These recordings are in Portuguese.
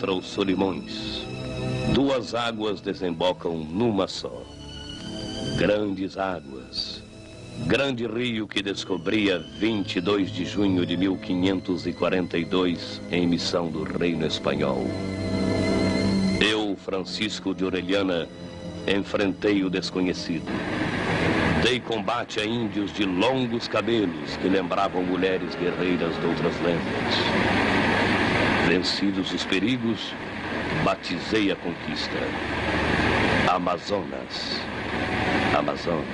contra os Solimões. Duas águas desembocam numa só. Grandes águas. Grande rio que descobria 22 de junho de 1542 em missão do Reino Espanhol. Eu, Francisco de Orellana, enfrentei o desconhecido. Dei combate a índios de longos cabelos que lembravam mulheres guerreiras de outras lendas. Vencidos os perigos, batizei a conquista. Amazonas. Amazonas.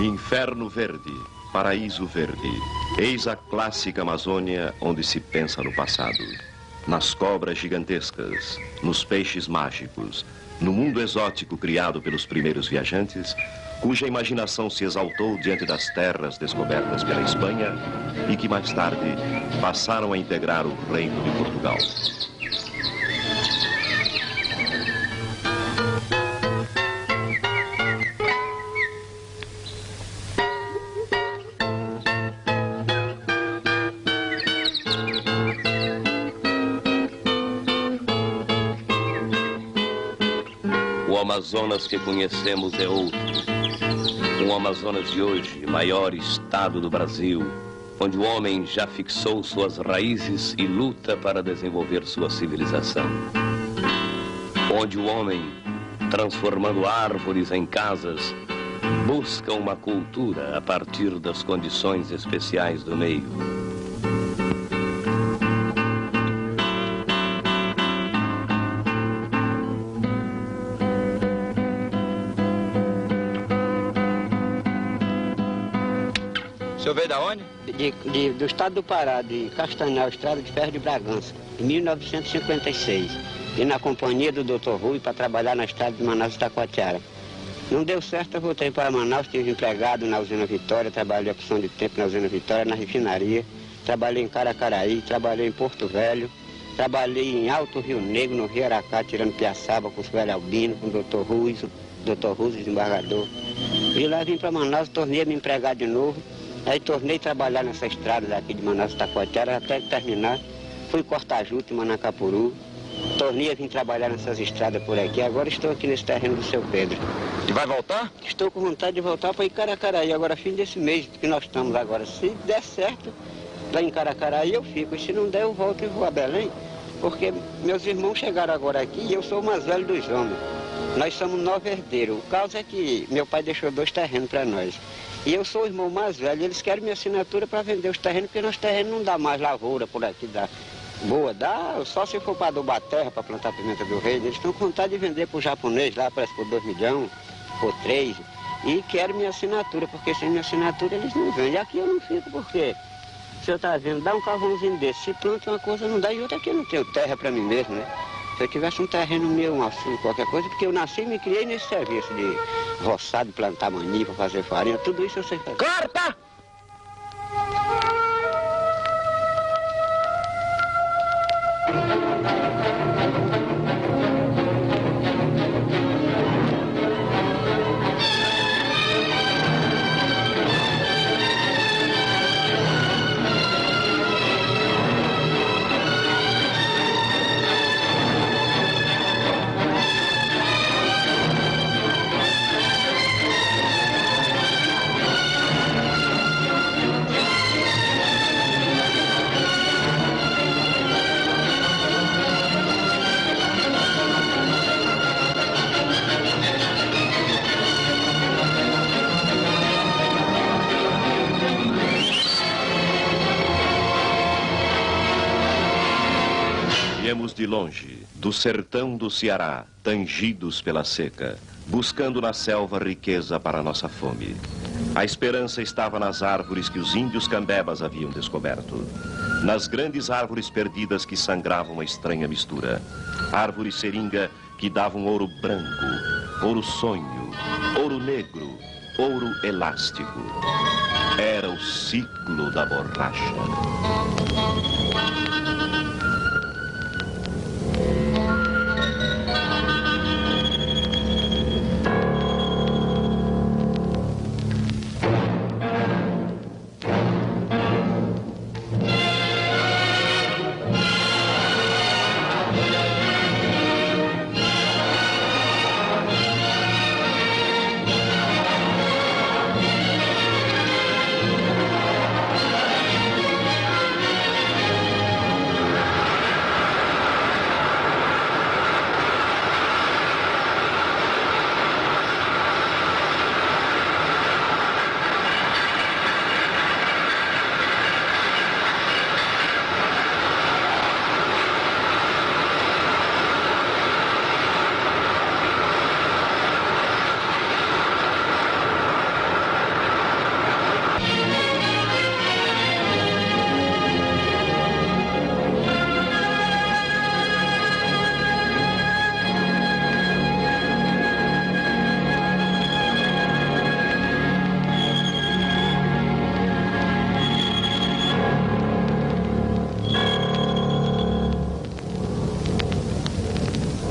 Inferno Verde, Paraíso Verde. Eis a clássica Amazônia onde se pensa no passado. Nas cobras gigantescas, nos peixes mágicos, no mundo exótico criado pelos primeiros viajantes, cuja imaginação se exaltou diante das terras descobertas pela Espanha e que mais tarde passaram a integrar o Reino de Portugal. O Amazonas que conhecemos é outro. Um Amazonas de hoje, maior estado do Brasil, onde o homem já fixou suas raízes e luta para desenvolver sua civilização. Onde o homem, transformando árvores em casas, busca uma cultura a partir das condições especiais do meio. O senhor veio da onde? Do estado do Pará, de Castanhal, Estrada de Ferro de Bragança, em 1956. E na companhia do Dr. Rui para trabalhar na estrada de Manaus e Taquatiara. Não deu certo, eu voltei para Manaus, estive empregado na usina Vitória, trabalhei a opção de tempo na usina Vitória, na refinaria, trabalhei em Caracaraí, trabalhei em Porto Velho, trabalhei em Alto Rio Negro, no Rio Aracá, tirando Piaçaba com o velho Albino, com o Dr. Ruiz, desembargador. E lá vim para Manaus, tornei a me empregar de novo. Aí tornei a trabalhar nessa estrada daqui de Manaus e Taquatiara até terminar. Fui cortar juta em Manacapuru. Tornei a vir trabalhar nessas estradas por aqui. Agora estou aqui nesse terreno do seu Pedro. E vai voltar? Estou com vontade de voltar para Icaracaraí, agora fim desse mês que nós estamos agora. Se der certo, lá em Icaracaraí eu fico. E se não der, eu volto e vou a Belém. Porque meus irmãos chegaram agora aqui e eu sou o mais velho dos homens. Nós somos 9 herdeiros. O caso é que meu pai deixou 2 terrenos para nós. E eu sou o irmão mais velho, eles querem minha assinatura para vender os terrenos, porque nosso terreno não dá mais lavoura por aqui, dá. Boa, dá só se for para adubar terra, para plantar pimenta do rei. Eles estão com vontade de vender para o japonês lá, parece por 2 milhões, por 3. E querem minha assinatura, porque sem minha assinatura eles não vendem. E aqui eu não fico, porque o senhor está vendo, dá um carvãozinho desse, se planta uma coisa não dá, e outra aqui eu não tenho terra para mim mesmo, né? Se eu tivesse um terreno meu, assim, qualquer coisa, porque eu nasci e me criei nesse serviço de roçado, plantar maniva, fazer farinha, tudo isso eu sei fazer. Corta! Viemos de longe, do sertão do Ceará, tangidos pela seca, buscando na selva riqueza para nossa fome. A esperança estava nas árvores que os índios cambebas haviam descoberto. Nas grandes árvores perdidas que sangravam uma estranha mistura. Árvore seringa que davam ouro branco, ouro sonho, ouro negro, ouro elástico. Era o ciclo da borracha.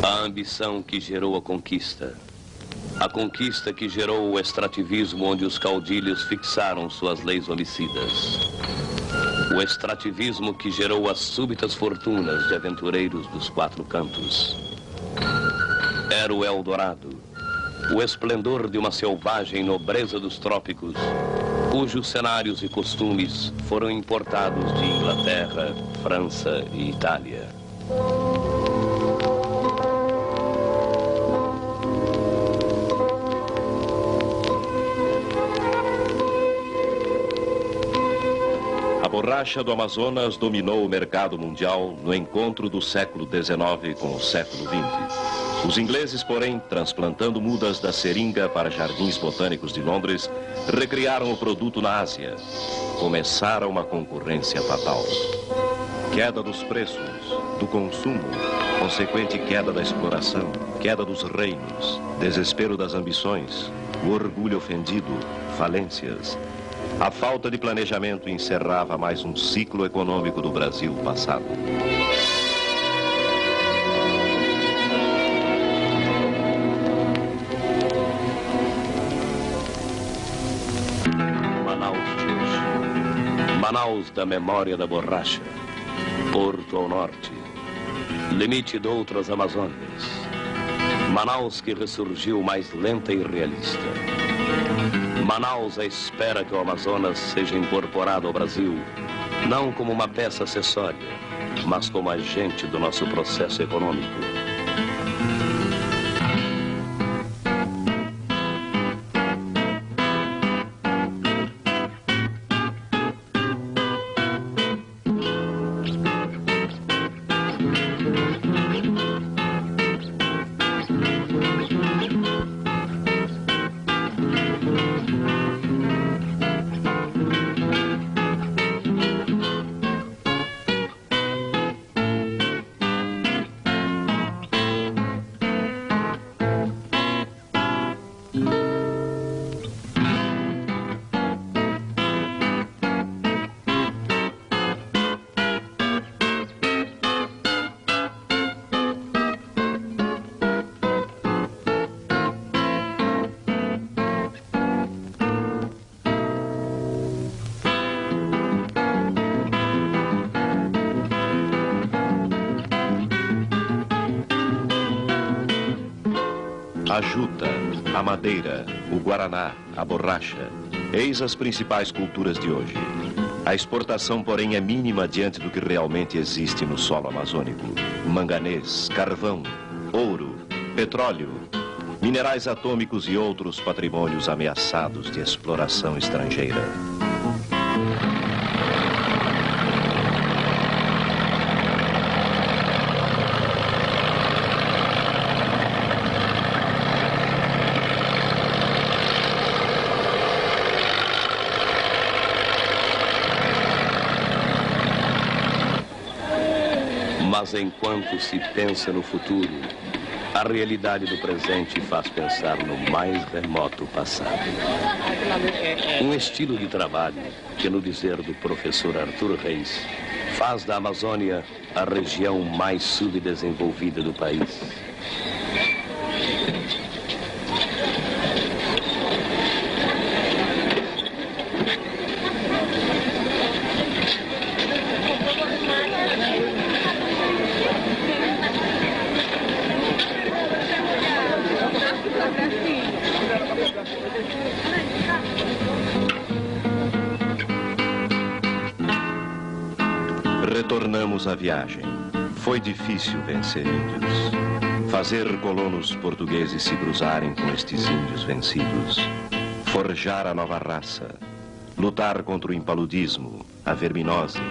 A ambição que gerou a conquista que gerou o extrativismo onde os caudilhos fixaram suas leis homicidas, o extrativismo que gerou as súbitas fortunas de aventureiros dos quatro cantos. Era o Eldorado, o esplendor de uma selvagem nobreza dos trópicos, cujos cenários e costumes foram importados de Inglaterra, França e Itália. A borracha do Amazonas dominou o mercado mundial no encontro do século XIX com o século XX. Os ingleses, porém, transplantando mudas da seringa para jardins botânicos de Londres, recriaram o produto na Ásia. Começara uma concorrência fatal. Queda dos preços, do consumo, consequente queda da exploração, queda dos reinos, desespero das ambições, o orgulho ofendido, falências. A falta de planejamento encerrava mais um ciclo econômico do Brasil passado. Manaus de hoje. Manaus da memória da borracha. Porto ao norte. Limite de outras Amazônias. Manaus que ressurgiu mais lenta e realista. Manaus à espera que o Amazonas seja incorporado ao Brasil, não como uma peça acessória, mas como agente do nosso processo econômico. A juta, a madeira, o guaraná, a borracha, eis as principais culturas de hoje. A exportação, porém, é mínima diante do que realmente existe no solo amazônico. Manganês, carvão, ouro, petróleo, minerais atômicos e outros patrimônios ameaçados de exploração estrangeira. Mas enquanto se pensa no futuro, A realidade do presente faz pensar no mais remoto passado. Um estilo de trabalho que, no dizer do professor Arthur Reis, faz da Amazônia a região mais subdesenvolvida do país. Retornamos à viagem. Foi difícil vencer índios. Fazer colonos portugueses se cruzarem com estes índios vencidos. Forjar a nova raça. Lutar contra o impaludismo, a verminose.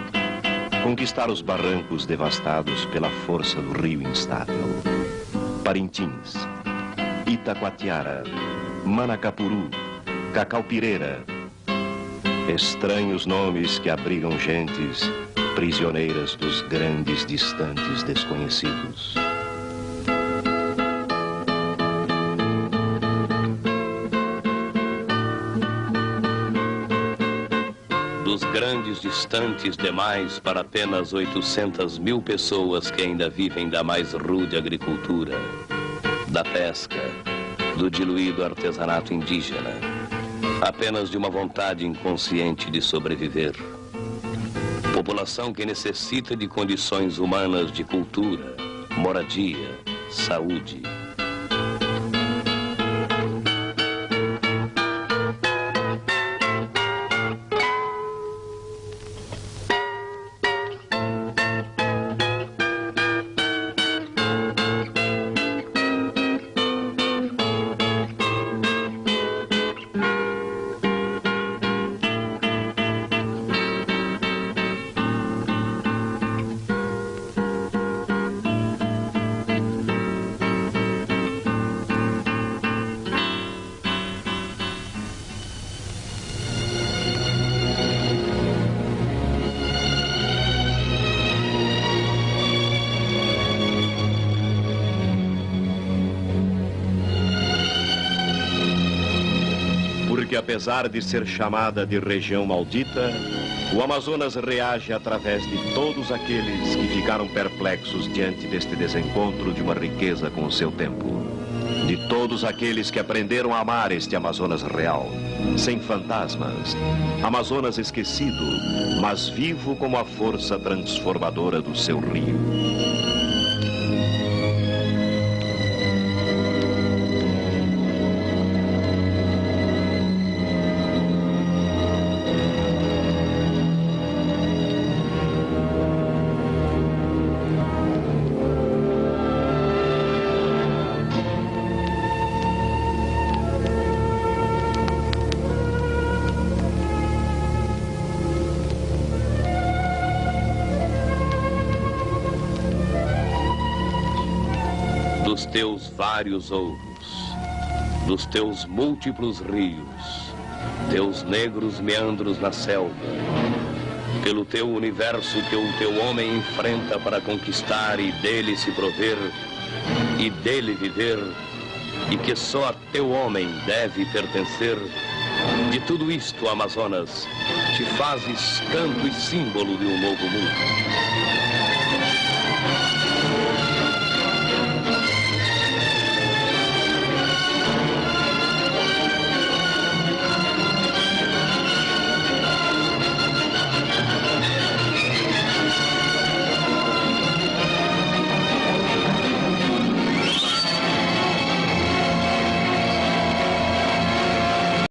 Conquistar os barrancos devastados pela força do rio instável. Parintins, Itacoatiara, Manacapuru, Cacaupireira. Estranhos nomes que abrigam gentes prisioneiras dos grandes distantes desconhecidos. Dos grandes distantes demais para apenas 800.000 pessoas que ainda vivem da mais rude agricultura, da pesca, do diluído artesanato indígena, apenas de uma vontade inconsciente de sobreviver. População que necessita de condições humanas de cultura, moradia, saúde. Porque apesar de ser chamada de região maldita, o Amazonas reage através de todos aqueles que ficaram perplexos diante deste desencontro de uma riqueza com o seu tempo. De todos aqueles que aprenderam a amar este Amazonas real, sem fantasmas, Amazonas esquecido, mas vivo como a força transformadora do seu rio. Dos teus vários ouros, dos teus múltiplos rios, teus negros meandros na selva, pelo teu universo que o teu homem enfrenta para conquistar e dele se prover, e dele viver, e que só a teu homem deve pertencer, de tudo isto, Amazonas, te fazes canto e símbolo de um novo mundo.